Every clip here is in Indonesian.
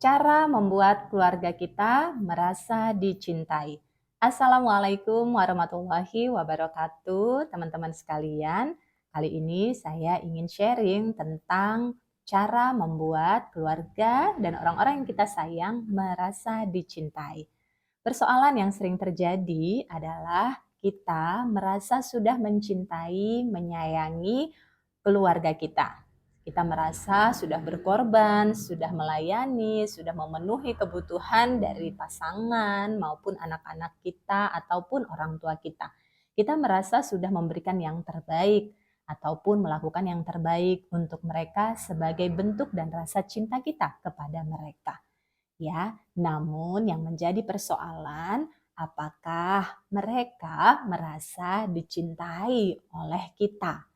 Cara membuat keluarga kita merasa dicintai. Assalamualaikum warahmatullahi wabarakatuh, teman-teman sekalian. Kali ini saya ingin sharing tentang cara membuat keluarga dan orang-orang yang kita sayang merasa dicintai. Persoalan yang sering terjadi adalah kita merasa sudah mencintai, menyayangi keluarga kita. Kita merasa sudah berkorban, sudah melayani, sudah memenuhi kebutuhan dari pasangan maupun anak-anak kita ataupun orang tua kita. Kita merasa sudah memberikan yang terbaik ataupun melakukan yang terbaik untuk mereka sebagai bentuk dan rasa cinta kita kepada mereka. Ya, namun yang menjadi persoalan, apakah mereka merasa dicintai oleh kita?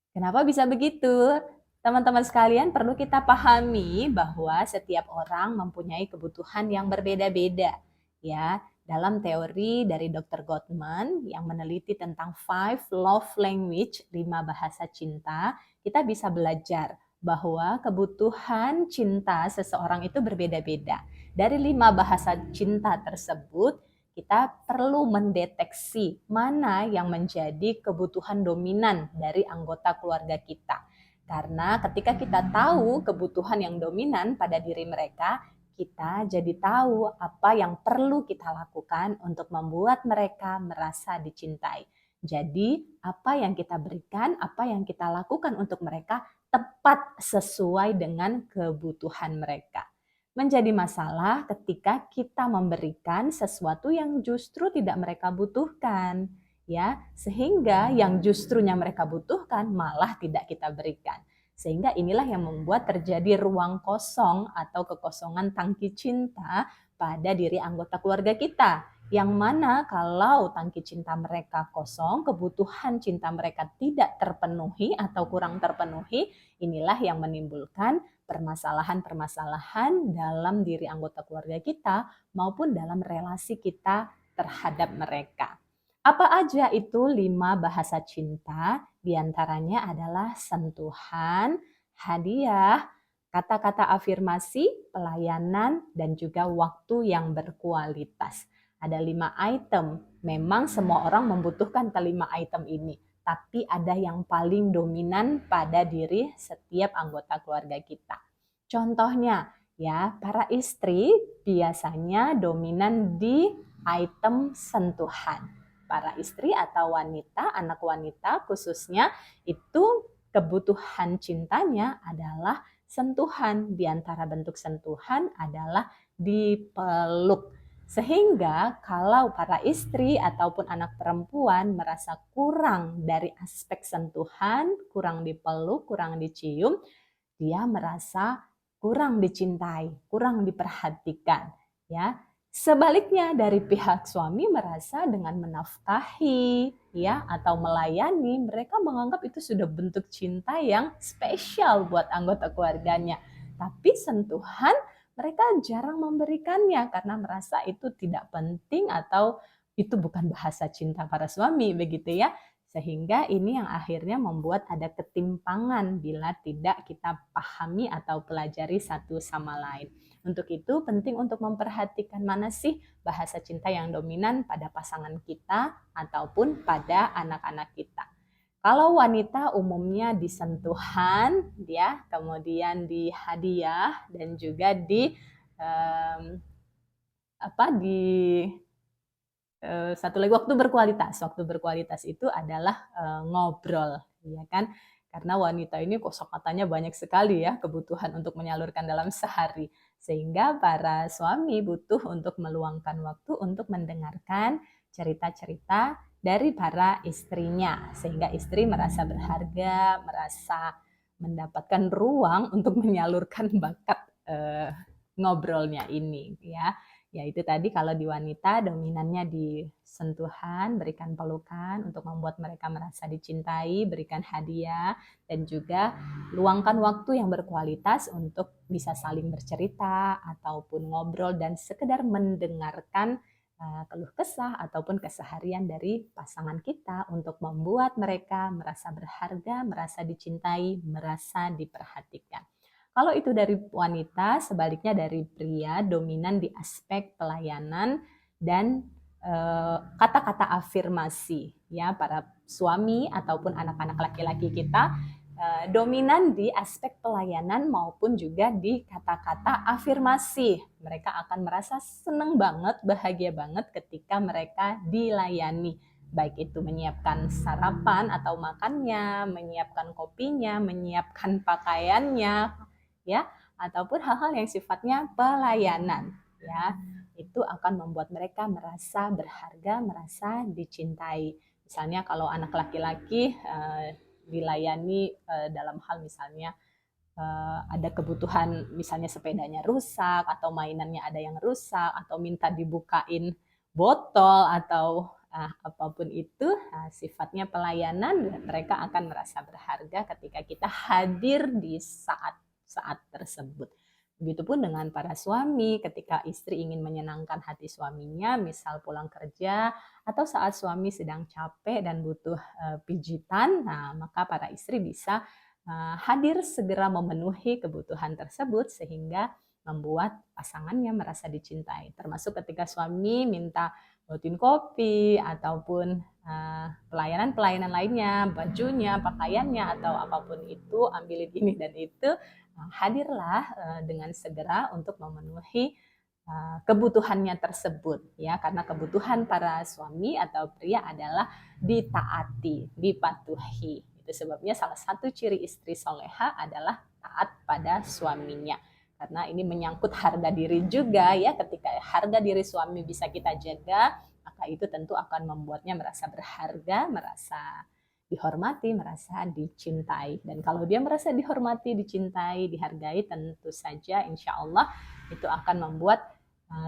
Kenapa bisa begitu? Teman-teman sekalian, perlu kita pahami bahwa setiap orang mempunyai kebutuhan yang berbeda-beda. Ya, dalam teori dari Dr. Gottman yang meneliti tentang 5 love language, 5 bahasa cinta, kita bisa belajar bahwa kebutuhan cinta seseorang itu berbeda-beda. Dari 5 bahasa cinta tersebut, kita perlu mendeteksi mana yang menjadi kebutuhan dominan dari anggota keluarga kita. Karena ketika kita tahu kebutuhan yang dominan pada diri mereka, kita jadi tahu apa yang perlu kita lakukan untuk membuat mereka merasa dicintai. Jadi, apa yang kita berikan, apa yang kita lakukan untuk mereka tepat sesuai dengan kebutuhan mereka. Menjadi masalah ketika kita memberikan sesuatu yang justru tidak mereka butuhkan, ya, sehingga yang justrunya mereka butuhkan malah tidak kita berikan. Sehingga inilah yang membuat terjadi ruang kosong atau kekosongan tangki cinta pada diri anggota keluarga kita. Yang mana kalau tangki cinta mereka kosong, kebutuhan cinta mereka tidak terpenuhi atau kurang terpenuhi, inilah yang menimbulkan permasalahan-permasalahan dalam diri anggota keluarga kita maupun dalam relasi kita terhadap mereka. Apa aja itu 5 bahasa cinta? Di antaranya adalah sentuhan, hadiah, kata-kata afirmasi, pelayanan, dan juga waktu yang berkualitas. Ada 5 item. Memang semua orang membutuhkan ke 5 item ini. Tapi ada yang paling dominan pada diri setiap anggota keluarga kita. Contohnya, ya, para istri biasanya dominan di item sentuhan. Para istri atau wanita, anak wanita khususnya, itu kebutuhan cintanya adalah sentuhan. Di antara bentuk sentuhan adalah dipeluk. Sehingga kalau para istri ataupun anak perempuan merasa kurang dari aspek sentuhan, kurang dipeluk, kurang dicium, dia merasa kurang dicintai, kurang diperhatikan, ya. Sebaliknya dari pihak suami merasa dengan menafkahi, ya, atau melayani, mereka menganggap itu sudah bentuk cinta yang spesial buat anggota keluarganya. Tapi sentuhan mereka jarang memberikannya karena merasa itu tidak penting atau itu bukan bahasa cinta para suami, begitu ya. Sehingga ini yang akhirnya membuat ada ketimpangan bila tidak kita pahami atau pelajari satu sama lain. Untuk itu penting untuk memperhatikan mana sih bahasa cinta yang dominan pada pasangan kita ataupun pada anak-anak kita. Kalau wanita umumnya di sentuhan, ya, kemudian di hadiah dan juga di um, di satu lagi waktu berkualitas. Waktu berkualitas itu adalah ngobrol, ya kan? Karena wanita ini kosakatanya banyak sekali ya, kebutuhan untuk menyalurkan dalam sehari. Sehingga para suami butuh untuk meluangkan waktu untuk mendengarkan cerita-cerita dari para istrinya. Sehingga istri merasa berharga, merasa mendapatkan ruang untuk menyalurkan bakat ngobrolnya ini, ya. Ya itu tadi kalau di wanita dominannya di sentuhan, berikan pelukan untuk membuat mereka merasa dicintai, berikan hadiah, dan juga luangkan waktu yang berkualitas untuk bisa saling bercerita ataupun ngobrol dan sekedar mendengarkan keluh kesah ataupun keseharian dari pasangan kita untuk membuat mereka merasa berharga, merasa dicintai, merasa diperhatikan. Kalau itu dari wanita, sebaliknya dari pria, dominan di aspek pelayanan dan kata-kata afirmasi. Ya, para suami ataupun anak-anak laki-laki kita dominan di aspek pelayanan maupun juga di kata-kata afirmasi. Mereka akan merasa senang banget, bahagia banget ketika mereka dilayani. Baik itu menyiapkan sarapan atau makannya, menyiapkan kopinya, menyiapkan pakaiannya, ya, ataupun hal-hal yang sifatnya pelayanan, ya. Itu akan membuat mereka merasa berharga, merasa dicintai. Misalnya kalau anak laki-laki dilayani dalam hal misalnya ada kebutuhan, misalnya sepedanya rusak atau mainannya ada yang rusak atau minta dibukain botol atau apapun itu, sifatnya pelayanan, mereka akan merasa berharga ketika kita hadir di saat tersebut. Begitupun dengan para suami, ketika istri ingin menyenangkan hati suaminya, misal pulang kerja atau saat suami sedang capek dan butuh pijitan, maka para istri bisa hadir segera memenuhi kebutuhan tersebut sehingga membuat pasangannya merasa dicintai. Termasuk ketika suami minta buatin kopi ataupun pelayanan-pelayanan lainnya, bajunya, pakaiannya atau apapun itu, ambilin ini dan itu, hadirlah dengan segera untuk memenuhi kebutuhannya tersebut, ya, karena kebutuhan para suami atau pria adalah ditaati, dipatuhi. Itu sebabnya salah satu ciri istri soleha adalah taat pada suaminya. Karena ini menyangkut harga diri juga, ya, ketika harga diri suami bisa kita jaga, maka itu tentu akan membuatnya merasa berharga, merasa dihormati, merasa dicintai. Dan kalau dia merasa dihormati, dicintai, dihargai, tentu saja insya Allah itu akan membuat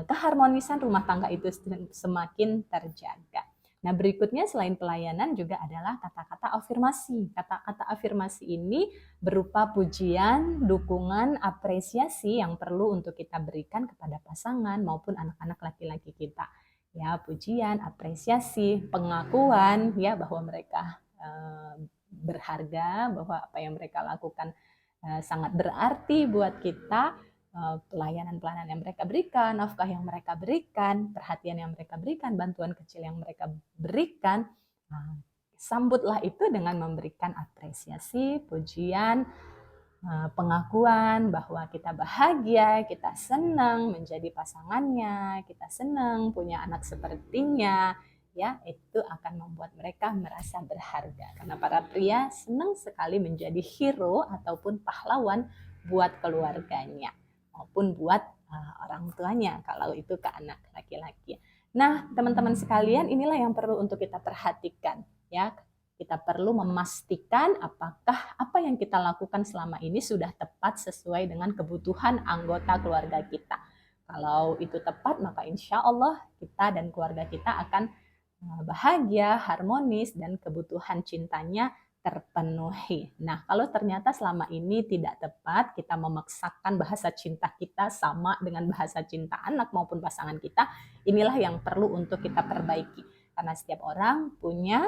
keharmonisan rumah tangga itu semakin terjaga. Nah, berikutnya selain pelayanan juga adalah kata-kata afirmasi. Kata-kata afirmasi ini berupa pujian, dukungan, apresiasi yang perlu untuk kita berikan kepada pasangan maupun anak-anak laki-laki kita. Ya, pujian, apresiasi, pengakuan, ya, bahwa mereka berharga, bahwa apa yang mereka lakukan sangat berarti buat kita. Pelayanan-pelayanan yang mereka berikan, nafkah yang mereka berikan, perhatian yang mereka berikan, bantuan kecil yang mereka berikan, sambutlah itu dengan memberikan apresiasi, pujian, pengakuan bahwa kita bahagia, kita senang menjadi pasangannya, kita senang punya anak sepertinya, ya, itu akan membuat mereka merasa berharga. Karena para pria senang sekali menjadi hero ataupun pahlawan buat keluarganya maupun buat orang tuanya kalau itu ke anak laki-laki. Nah, teman-teman sekalian, inilah yang perlu untuk kita perhatikan, ya. Kita perlu memastikan apakah apa yang kita lakukan selama ini sudah tepat sesuai dengan kebutuhan anggota keluarga kita. Kalau itu tepat, maka insya Allah kita dan keluarga kita akan bahagia, harmonis, dan kebutuhan cintanya terpenuhi. Nah, kalau ternyata selama ini tidak tepat, kita memaksakan bahasa cinta kita sama dengan bahasa cinta anak maupun pasangan kita, inilah yang perlu untuk kita perbaiki. Karena setiap orang punya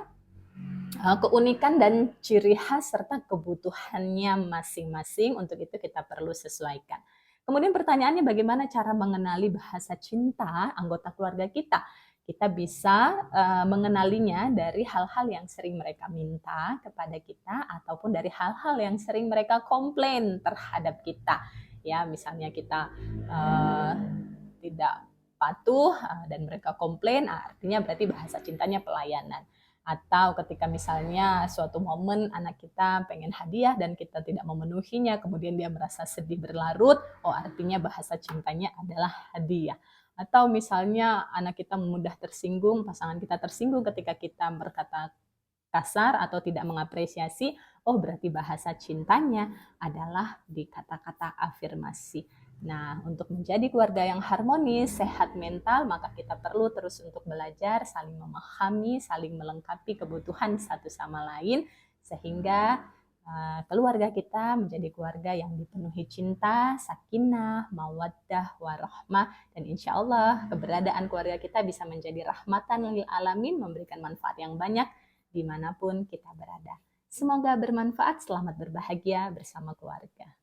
keunikan dan ciri khas serta kebutuhannya masing-masing, untuk itu kita perlu sesuaikan. Kemudian pertanyaannya, bagaimana cara mengenali bahasa cinta anggota keluarga kita? Kita bisa mengenalinya dari hal-hal yang sering mereka minta kepada kita ataupun dari hal-hal yang sering mereka komplain terhadap kita. Ya, misalnya kita tidak patuh dan mereka komplain, artinya berarti bahasa cintanya pelayanan. Atau ketika misalnya suatu momen anak kita pengen hadiah dan kita tidak memenuhinya, kemudian dia merasa sedih berlarut, oh artinya bahasa cintanya adalah hadiah. Atau misalnya anak kita mudah tersinggung, pasangan kita tersinggung ketika kita berkata kasar atau tidak mengapresiasi, oh berarti bahasa cintanya adalah di kata-kata afirmasi. Nah, untuk menjadi keluarga yang harmonis, sehat mental, maka kita perlu terus untuk belajar, saling memahami, saling melengkapi kebutuhan satu sama lain, sehingga keluarga kita menjadi keluarga yang dipenuhi cinta, sakinah, mawaddah, warahmah, dan insya Allah keberadaan keluarga kita bisa menjadi rahmatan lil alamin, memberikan manfaat yang banyak dimanapun kita berada. Semoga bermanfaat, selamat berbahagia bersama keluarga.